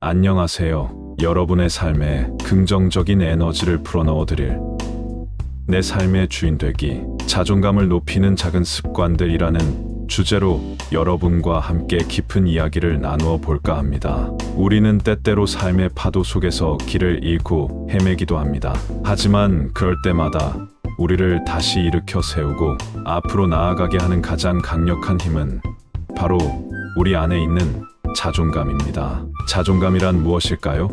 안녕하세요. 여러분의 삶에 긍정적인 에너지를 풀어넣어 드릴 내 삶의 주인 되기, 자존감을 높이는 작은 습관들이라는 주제로 여러분과 함께 깊은 이야기를 나누어 볼까 합니다. 우리는 때때로 삶의 파도 속에서 길을 잃고 헤매기도 합니다. 하지만 그럴 때마다 우리를 다시 일으켜 세우고 앞으로 나아가게 하는 가장 강력한 힘은 바로 우리 안에 있는 자존감입니다. 자존감이란 무엇일까요?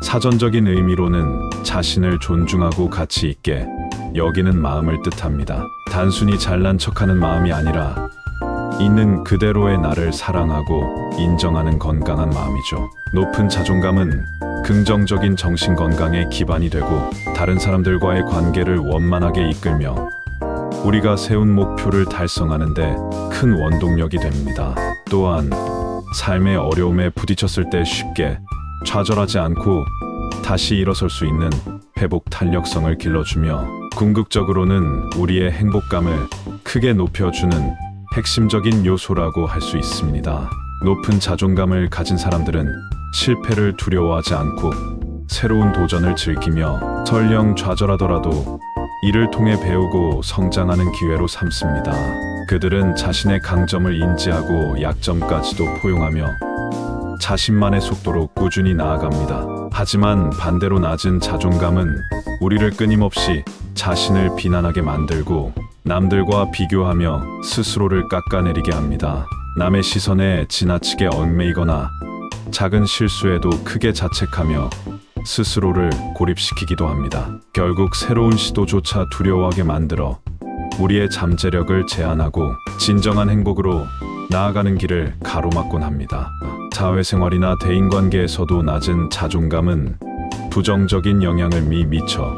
사전적인 의미로는 자신을 존중하고 가치 있게 여기는 마음을 뜻합니다. 단순히 잘난 척하는 마음이 아니라 있는 그대로의 나를 사랑하고 인정하는 건강한 마음이죠. 높은 자존감은 긍정적인 정신 건강의 기반이 되고 다른 사람들과의 관계를 원만하게 이끌며 우리가 세운 목표를 달성하는 데 큰 원동력이 됩니다. 또한 삶의 어려움에 부딪혔을 때 쉽게 좌절하지 않고 다시 일어설 수 있는 회복 탄력성을 길러주며 궁극적으로는 우리의 행복감을 크게 높여주는 핵심적인 요소라고 할 수 있습니다. 높은 자존감을 가진 사람들은 실패를 두려워하지 않고 새로운 도전을 즐기며 설령 좌절하더라도 이를 통해 배우고 성장하는 기회로 삼습니다. 그들은 자신의 강점을 인지하고 약점까지도 포용하며 자신만의 속도로 꾸준히 나아갑니다. 하지만 반대로 낮은 자존감은 우리를 끊임없이 자신을 비난하게 만들고 남들과 비교하며 스스로를 깎아내리게 합니다. 남의 시선에 지나치게 얽매이거나 작은 실수에도 크게 자책하며 스스로를 고립시키기도 합니다. 결국 새로운 시도조차 두려워하게 만들어 우리의 잠재력을 제한하고 진정한 행복으로 나아가는 길을 가로막곤 합니다. 사회생활이나 대인관계에서도 낮은 자존감은 부정적인 영향을 미쳐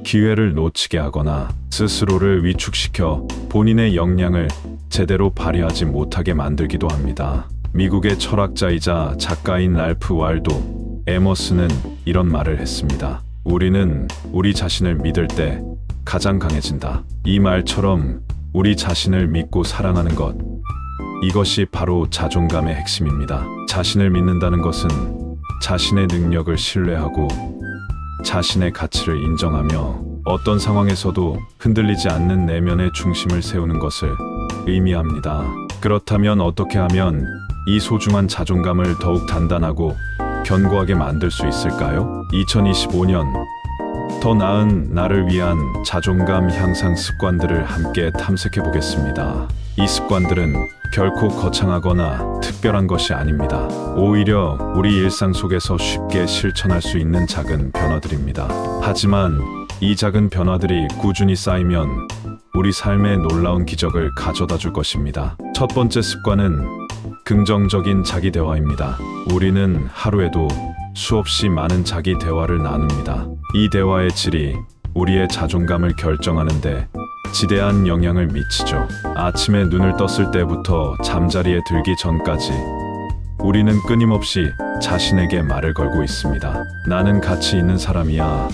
기회를 놓치게 하거나 스스로를 위축시켜 본인의 역량을 제대로 발휘하지 못하게 만들기도 합니다. 미국의 철학자이자 작가인 랄프 waldo 에머슨은 이런 말을 했습니다. 우리는 우리 자신을 믿을 때 가장 강해진다. 이 말처럼 우리 자신을 믿고 사랑하는 것, 이것이 바로 자존감의 핵심입니다. 자신을 믿는다는 것은 자신의 능력을 신뢰하고 자신의 가치를 인정하며 어떤 상황에서도 흔들리지 않는 내면의 중심을 세우는 것을 의미합니다. 그렇다면 어떻게 하면 이 소중한 자존감을 더욱 단단하고 견고하게 만들 수 있을까요? 2025년 더 나은 나를 위한 자존감 향상 습관들을 함께 탐색해 보겠습니다. 이 습관들은 결코 거창하거나 특별한 것이 아닙니다. 오히려 우리 일상 속에서 쉽게 실천할 수 있는 작은 변화들입니다. 하지만 이 작은 변화들이 꾸준히 쌓이면 우리 삶에 놀라운 기적을 가져다 줄 것입니다. 첫 번째 습관은 긍정적인 자기 대화입니다. 우리는 하루에도 수없이 많은 자기 대화를 나눕니다. 이 대화의 질이 우리의 자존감을 결정하는데 지대한 영향을 미치죠. 아침에 눈을 떴을 때부터 잠자리에 들기 전까지 우리는 끊임없이 자신에게 말을 걸고 있습니다. 나는 가치 있는 사람이야.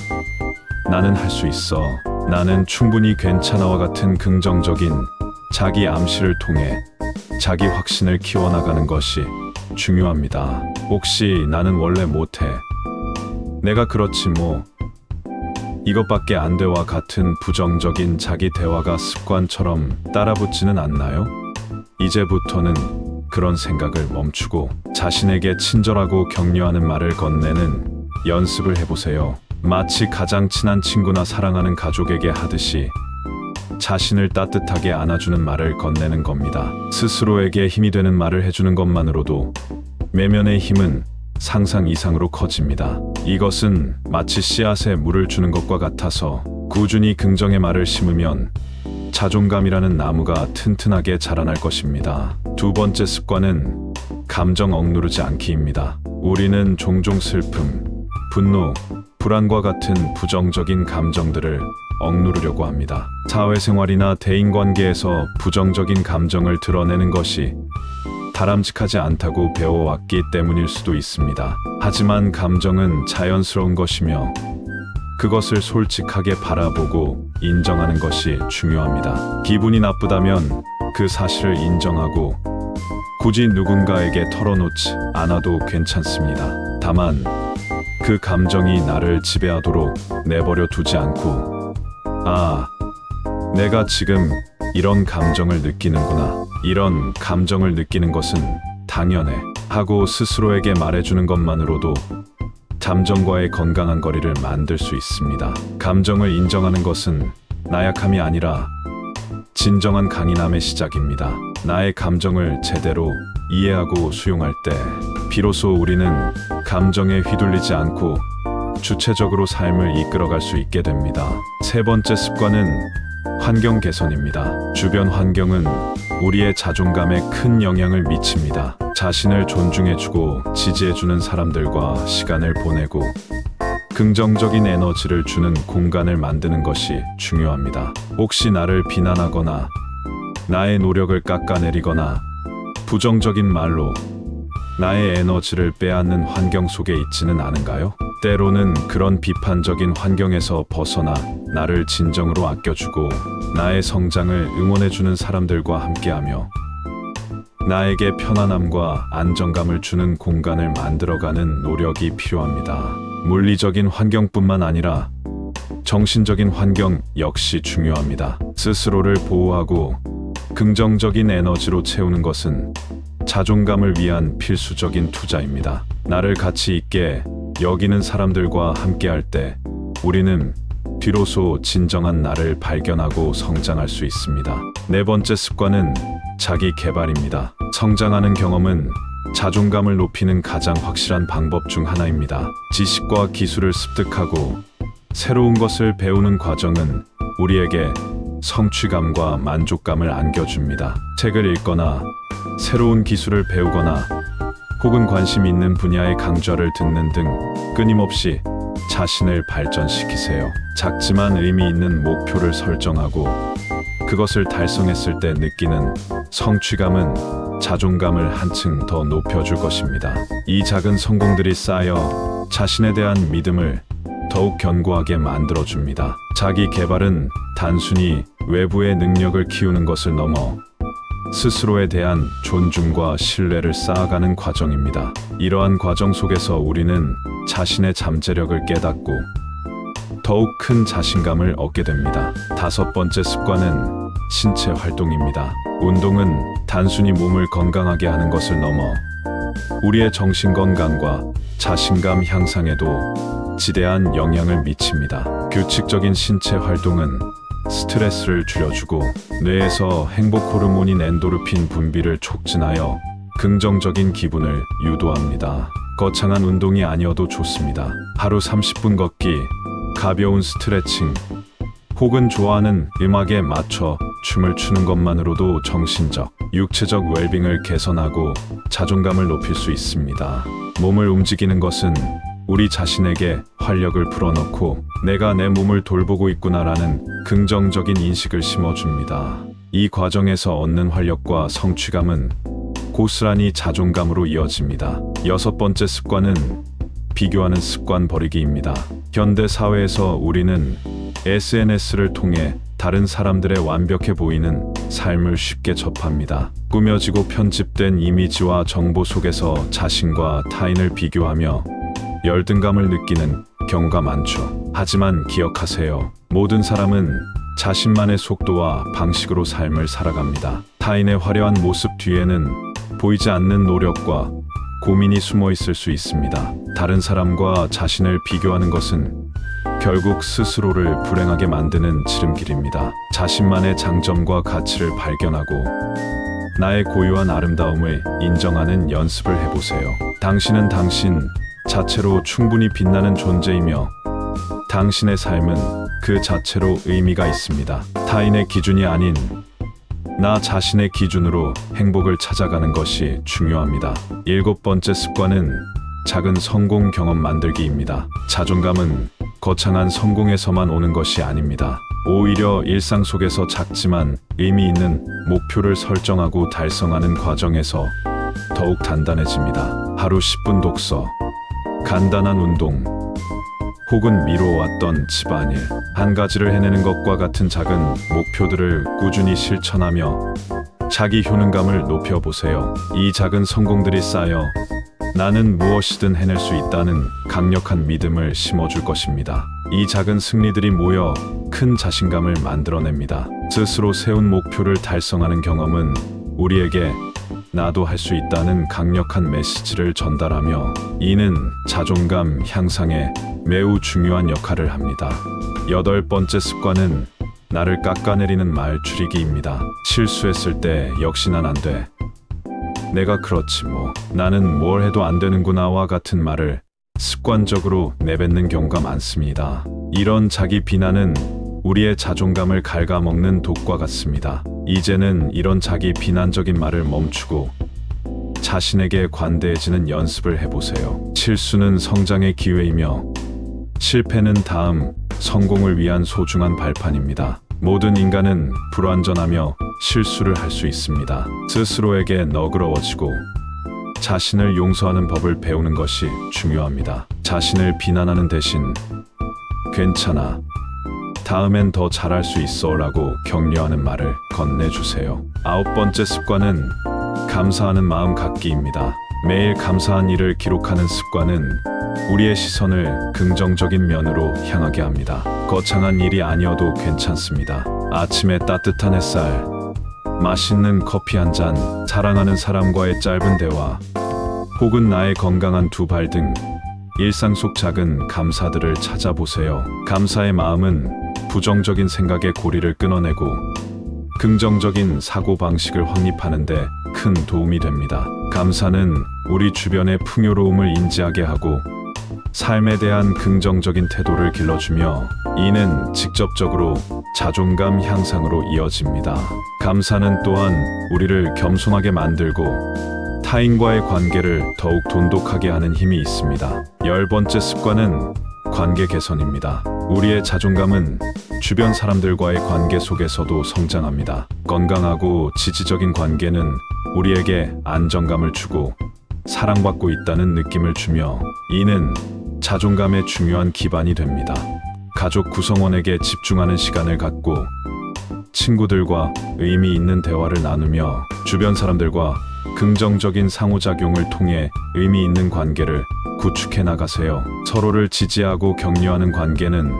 나는 할 수 있어. 나는 충분히 괜찮아와 같은 긍정적인 자기 암시를 통해 자기 확신을 키워나가는 것이 중요합니다. 혹시 나는 원래 못해. 내가 그렇지 뭐. 이것밖에 안 돼와 같은 부정적인 자기 대화가 습관처럼 따라붙지는 않나요? 이제부터는 그런 생각을 멈추고 자신에게 친절하고 격려하는 말을 건네는 연습을 해보세요. 마치 가장 친한 친구나 사랑하는 가족에게 하듯이 자신을 따뜻하게 안아주는 말을 건네는 겁니다. 스스로에게 힘이 되는 말을 해주는 것만으로도 내면의 힘은 상상 이상으로 커집니다. 이것은 마치 씨앗에 물을 주는 것과 같아서 꾸준히 긍정의 말을 심으면 자존감이라는 나무가 튼튼하게 자라날 것입니다. 두 번째 습관은 감정 억누르지 않기입니다. 우리는 종종 슬픔, 분노, 불안과 같은 부정적인 감정들을 억누르려고 합니다. 사회생활이나 대인관계에서 부정적인 감정을 드러내는 것이 바람직하지 않다고 배워왔기 때문일 수도 있습니다. 하지만 감정은 자연스러운 것이며 그것을 솔직하게 바라보고 인정하는 것이 중요합니다. 기분이 나쁘다면 그 사실을 인정하고 굳이 누군가에게 털어놓지 않아도 괜찮습니다. 다만 그 감정이 나를 지배하도록 내버려 두지 않고, 아, 내가 지금 이런 감정을 느끼는구나. 이런 감정을 느끼는 것은 당연해 하고 스스로에게 말해주는 것만으로도 감정과의 건강한 거리를 만들 수 있습니다. 감정을 인정하는 것은 나약함이 아니라 진정한 강인함의 시작입니다. 나의 감정을 제대로 이해하고 수용할 때 비로소 우리는 감정에 휘둘리지 않고 주체적으로 삶을 이끌어갈 수 있게 됩니다. 세 번째 습관은 환경 개선입니다. 주변 환경은 우리의 자존감에 큰 영향을 미칩니다. 자신을 존중해주고 지지해주는 사람들과 시간을 보내고 긍정적인 에너지를 주는 공간을 만드는 것이 중요합니다. 혹시 나를 비난하거나 나의 노력을 깎아내리거나 부정적인 말로 나의 에너지를 빼앗는 환경 속에 있지는 않은가요? 때로는 그런 비판적인 환경에서 벗어나 나를 진정으로 아껴주고 나의 성장을 응원해주는 사람들과 함께하며 나에게 편안함과 안정감을 주는 공간을 만들어가는 노력이 필요합니다. 물리적인 환경뿐만 아니라 정신적인 환경 역시 중요합니다. 스스로를 보호하고 긍정적인 에너지로 채우는 것은 자존감을 위한 필수적인 투자입니다. 나를 가치 있게 여기는 사람들과 함께할 때 우리는 비로소 진정한 나를 발견하고 성장할 수 있습니다. 네 번째 습관은 자기 개발입니다. 성장하는 경험은 자존감을 높이는 가장 확실한 방법 중 하나입니다. 지식과 기술을 습득하고 새로운 것을 배우는 과정은 우리에게 성취감과 만족감을 안겨줍니다. 책을 읽거나 새로운 기술을 배우거나 혹은 관심 있는 분야의 강좌를 듣는 등 끊임없이 자신을 발전시키세요. 작지만 의미 있는 목표를 설정하고 그것을 달성했을 때 느끼는 성취감은 자존감을 한층 더 높여줄 것입니다. 이 작은 성공들이 쌓여 자신에 대한 믿음을 더욱 견고하게 만들어줍니다. 자기 개발은 단순히 외부의 능력을 키우는 것을 넘어 스스로에 대한 존중과 신뢰를 쌓아가는 과정입니다. 이러한 과정 속에서 우리는 자신의 잠재력을 깨닫고 더욱 큰 자신감을 얻게 됩니다. 다섯 번째 습관은 신체 활동입니다. 운동은 단순히 몸을 건강하게 하는 것을 넘어 우리의 정신 건강과 자신감 향상에도 지대한 영향을 미칩니다. 규칙적인 신체 활동은 스트레스를 줄여주고 뇌에서 행복 호르몬인 엔도르핀 분비를 촉진하여 긍정적인 기분을 유도합니다. 거창한 운동이 아니어도 좋습니다. 하루 30분 걷기, 가벼운 스트레칭, 혹은 좋아하는 음악에 맞춰 춤을 추는 것만으로도 정신적, 육체적 웰빙을 개선하고 자존감을 높일 수 있습니다. 몸을 움직이는 것은 우리 자신에게 활력을 불어넣고 내가 내 몸을 돌보고 있구나라는 긍정적인 인식을 심어줍니다. 이 과정에서 얻는 활력과 성취감은 고스란히 자존감으로 이어집니다. 여섯 번째 습관은 비교하는 습관 버리기입니다. 현대 사회에서 우리는 SNS를 통해 다른 사람들의 완벽해 보이는 삶을 쉽게 접합니다. 꾸며지고 편집된 이미지와 정보 속에서 자신과 타인을 비교하며 열등감을 느끼는 경우가 많죠. 하지만 기억하세요. 모든 사람은 자신만의 속도와 방식으로 삶을 살아갑니다. 타인의 화려한 모습 뒤에는 보이지 않는 노력과 고민이 숨어 있을 수 있습니다. 다른 사람과 자신을 비교하는 것은 결국 스스로를 불행하게 만드는 지름길입니다. 자신만의 장점과 가치를 발견하고 나의 고유한 아름다움을 인정하는 연습을 해보세요. 당신은 당신 자체로 충분히 빛나는 존재이며 당신의 삶은 그 자체로 의미가 있습니다. 타인의 기준이 아닌 나 자신의 기준으로 행복을 찾아가는 것이 중요합니다. 일곱 번째 습관은 작은 성공 경험 만들기입니다. 자존감은 거창한 성공에서만 오는 것이 아닙니다. 오히려 일상 속에서 작지만 의미 있는 목표를 설정하고 달성하는 과정에서 더욱 단단해집니다. 하루 10분 독서, 간단한 운동, 혹은 미뤄왔던 집안일, 한 가지를 해내는 것과 같은 작은 목표들을 꾸준히 실천하며 자기 효능감을 높여보세요. 이 작은 성공들이 쌓여 나는 무엇이든 해낼 수 있다는 강력한 믿음을 심어줄 것입니다. 이 작은 승리들이 모여 큰 자신감을 만들어냅니다. 스스로 세운 목표를 달성하는 경험은 우리에게 나도 할 수 있다는 강력한 메시지를 전달하며 이는 자존감 향상에 매우 중요한 역할을 합니다. 8번째 습관은 나를 깎아내리는 말 줄이기입니다. 실수했을 때 역시 난 안 돼. 내가 그렇지 뭐. 나는 뭘 해도 안 되는구나와 같은 말을 습관적으로 내뱉는 경우가 많습니다. 이런 자기 비난은 우리의 자존감을 갉아먹는 독과 같습니다. 이제는 이런 자기 비난적인 말을 멈추고 자신에게 관대해지는 연습을 해보세요. 실수는 성장의 기회이며 실패는 다음 성공을 위한 소중한 발판입니다. 모든 인간은 불완전하며 실수를 할 수 있습니다. 스스로에게 너그러워지고 자신을 용서하는 법을 배우는 것이 중요합니다. 자신을 비난하는 대신 괜찮아, 다음엔 더 잘할 수 있어 라고 격려하는 말을 건네주세요. 9번째 습관은 감사하는 마음 갖기입니다. 매일 감사한 일을 기록하는 습관은 우리의 시선을 긍정적인 면으로 향하게 합니다. 거창한 일이 아니어도 괜찮습니다. 아침에 따뜻한 햇살, 맛있는 커피 한 잔, 사랑하는 사람과의 짧은 대화, 혹은 나의 건강한 두 발 등 일상 속 작은 감사들을 찾아보세요. 감사의 마음은 부정적인 생각의 고리를 끊어내고 긍정적인 사고방식을 확립하는 데 큰 도움이 됩니다. 감사는 우리 주변의 풍요로움을 인지하게 하고 삶에 대한 긍정적인 태도를 길러주며 이는 직접적으로 자존감 향상으로 이어집니다. 감사는 또한 우리를 겸손하게 만들고 타인과의 관계를 더욱 돈독하게 하는 힘이 있습니다. 10번째 습관은 관계 개선입니다. 우리의 자존감은 주변 사람들과의 관계 속에서도 성장합니다. 건강하고 지지적인 관계는 우리에게 안정감을 주고 사랑받고 있다는 느낌을 주며 이는 자존감의 중요한 기반이 됩니다. 가족 구성원에게 집중하는 시간을 갖고 친구들과 의미 있는 대화를 나누며 주변 사람들과 긍정적인 상호작용을 통해 의미 있는 관계를 구축해 나가세요. 서로를 지지하고 격려하는 관계는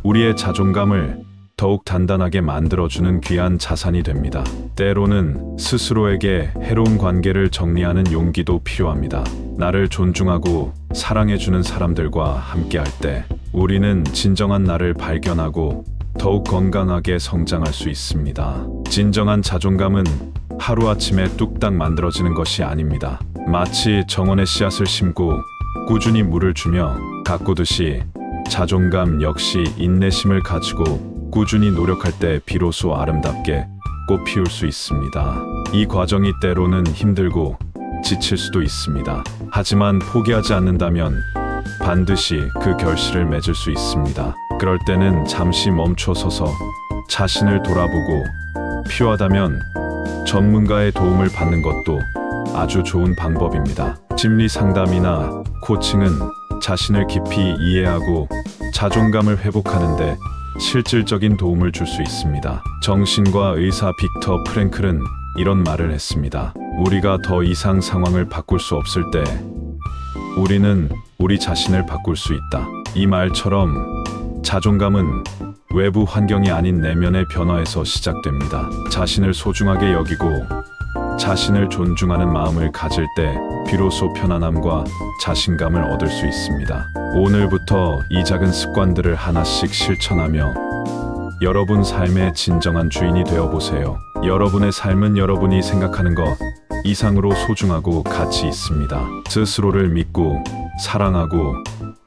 우리의 자존감을 더욱 단단하게 만들어주는 귀한 자산이 됩니다. 때로는 스스로에게 해로운 관계를 정리하는 용기도 필요합니다. 나를 존중하고 사랑해주는 사람들과 함께할 때 우리는 진정한 나를 발견하고 더욱 건강하게 성장할 수 있습니다. 진정한 자존감은 하루아침에 뚝딱 만들어지는 것이 아닙니다. 마치 정원에 씨앗을 심고 꾸준히 물을 주며 가꾸듯이 자존감 역시 인내심을 가지고 꾸준히 노력할 때 비로소 아름답게 꽃 피울 수 있습니다. 이 과정이 때로는 힘들고 지칠 수도 있습니다. 하지만 포기하지 않는다면 반드시 그 결실을 맺을 수 있습니다. 그럴 때는 잠시 멈춰서서 자신을 돌아보고 필요하다면 전문가의 도움을 받는 것도 아주 좋은 방법입니다. 심리 상담이나 코칭은 자신을 깊이 이해하고 자존감을 회복하는데 실질적인 도움을 줄 수 있습니다. 정신과 의사 빅터 프랭클은 이런 말을 했습니다. 우리가 더 이상 상황을 바꿀 수 없을 때 우리는 우리 자신을 바꿀 수 있다. 이 말처럼 자존감은 외부 환경이 아닌 내면의 변화에서 시작됩니다. 자신을 소중하게 여기고 자신을 존중하는 마음을 가질 때 비로소 편안함과 자신감을 얻을 수 있습니다. 오늘부터 이 작은 습관들을 하나씩 실천하며 여러분 삶의 진정한 주인이 되어보세요. 여러분의 삶은 여러분이 생각하는 것 이상으로 소중하고 가치 있습니다. 스스로를 믿고 사랑하고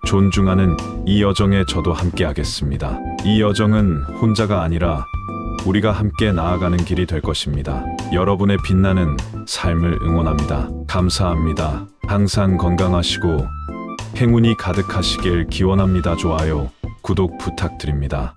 존중하는 이 여정에 저도 함께 하겠습니다. 이 여정은 혼자가 아니라 우리가 함께 나아가는 길이 될 것입니다. 여러분의 빛나는 삶을 응원합니다. 감사합니다. 항상 건강하시고 행운이 가득하시길 기원합니다. 좋아요, 구독 부탁드립니다.